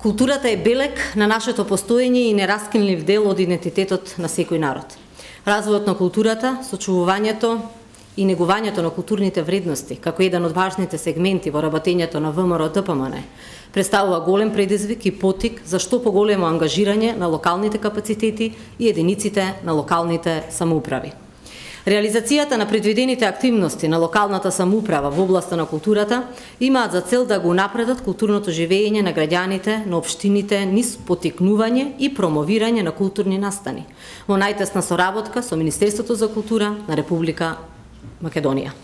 Културата е белег на нашето постоење и нераскинлив дел од идентитетот на секој народ. Развојот на културата, сочувувањето и негувањето на културните вредности, како еден од важните сегменти во работењето на ВМРО ДПМН, представува голем предизвик и потик за што поголемо ангажирање на локалните капацитети и единиците на локалните самоуправи. Реализацијата на предвидените активности на локалната самоуправа во областа на културата имаат за цел да го напредат културното живење на граѓаните на општините низ поттикнување и промовирање на културни настани, во најтесна соработка со Министерството за култура на Република Македонија.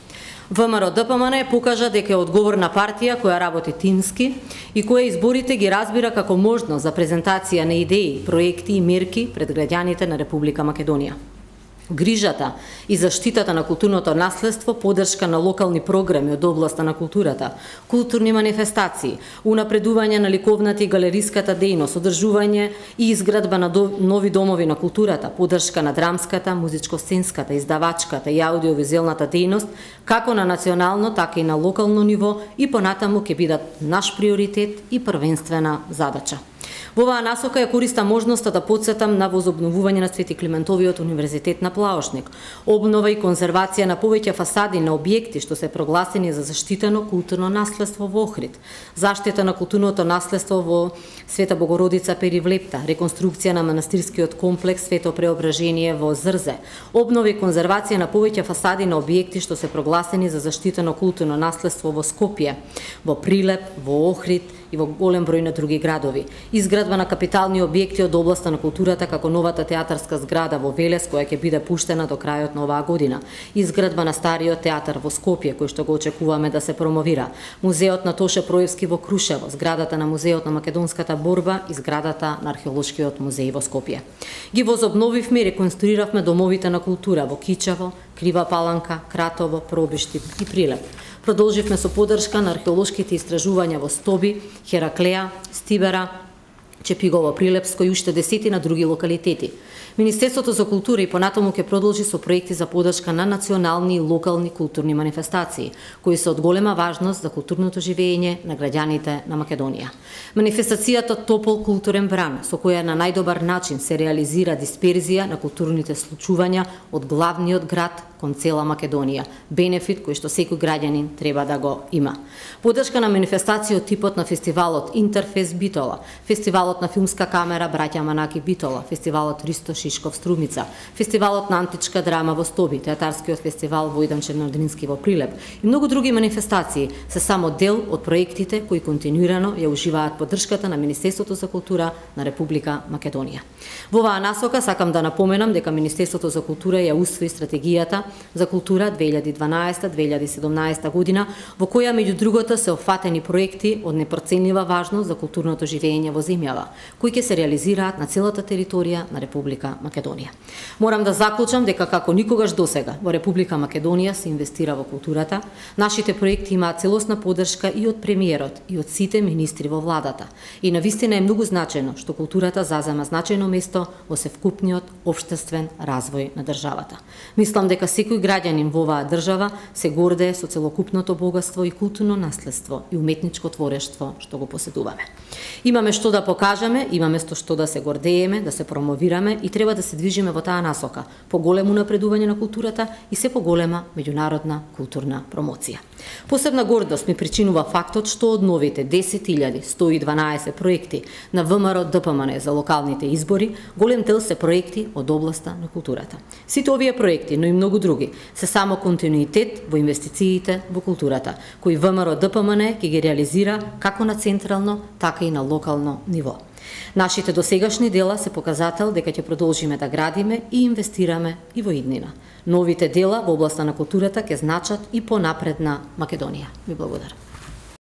ВМРО ДПМН покажа дека е одговорна партија која работи тимски и која изборите ги разбира како можност за презентација на идеи, проекти и мерки пред граѓаните на Република Македонија. Грижата и заштитата на културното наследство, поддршка на локални програми од областа на културата, културни манифестации, унапредување на ликовната и галериската дејност, одржување и изградба на нови домови на културата, поддршка на драмската, музичко-сценската, издавачката и аудиовизуелната дејност, како на национално, така и на локално ниво и понатаму ќе бидат наш приоритет и првенствена задача. Во оваа насока ја користам можноста да потсетам на возобновување на Свети Климентовиот универзитет на Плаошник, обнова и конзервација на повеќе фасади на објекти што се прогласени за заштитено културно наследство во Охрид, заштита на културното наследство во Света Богородица Перивлепта, реконструкција на манастирскиот комплекс Свето Преображение во Зрзе, обнова и конзервација на повеќе фасади на објекти што се прогласени за заштитено културно наследство во Скопје, во Прилеп, во Охрид и во голем број на други градови. Изградба на капитални објекти од областа на културата како новата театарска зграда во Велес која ќе биде пуштена до крајот на оваа година. Изградба на стариот театар во Скопје кој што го очекуваме да се промовира. Музеот на Тоше Проевски во Крушево, зградата на Музеот на македонската борба и зградата на Археолошкиот музеј во Скопје. Ги возобновивме и реконструиравме домовите на култура во Кичево, Крива Паланка, Кратово, Пробишти и Прилеп. Продолживме со поддршка на археолошките истражувања во Стоби, Хераклеа, Стибера, Чепигово, Прилепско и уште десетина други локалитети. Министерството за култура и понатаму ќе продолжи со проекти за поддршка на национални и локални културни манифестации, кои се од голема важност за културното живење на граѓаните на Македонија. Манифестацијата Топол културен бран, со која на најдобар начин се реализира дисперзија на културните случувања од главниот град кон цела Македонија, бенефит кој што секој граѓанин треба да го има. Поддршка на манифестација од типот на фестивалот Интерфест Битола, фестивалот на филмска камера Браќа Манаки Битола, фестивалот Ристо Шишков Струмица, фестивалот на античка драма во Стоби, театарскиот фестивал Војдан Чернодрински во Прилеп и многу други манифестации се само дел од проектите кои континуирано ја уживаат поддршката на Министерството за култура на Република Македонија. Во оваа насока сакам да напоменам дека Министерството за култура ја усвои стратегијата за култура 2012-2017 година, во која меѓу другото се офатени проекти од непроценлива важност за културното живење во земјава, кои ќе се реализираат на целата територија на Република Македонија. Морам да заклучам дека како никогаш досега во Република Македонија се инвестира во културата. Нашите проекти имаат целосна поддршка и од премиерот и од сите министри во владата. И навистина е многу значајно што културата зазема значајно место во севкупниот општествен развој на државата. Мислам дека секој граѓанин во оваа држава се гордее со целокупното богатство и културно наследство и уметничко творештво што го поседуваме. Имаме што да покажеме, имаме што да се гордееме, да се промовираме и треба да се движиме во таа насока, поголемо напредување на културата и се поголема меѓународна културна промоција. Посебна гордост ми причинува фактот што од новите 10.112 проекти на ВМРО ДПМН за локалните избори, голем дел се проекти од областа на културата. Сите овие проекти, но и многу други, се само континуитет во инвестициите во културата, кои ВМРО ДПМН ќе ги реализира како на централно, така и на локално ниво. Нашите досегашни дела се показател дека ќе продолжиме да градиме и инвестираме и во иднина. Новите дела во областа на културата ќе значат и понапредна Македонија. Ви благодарам.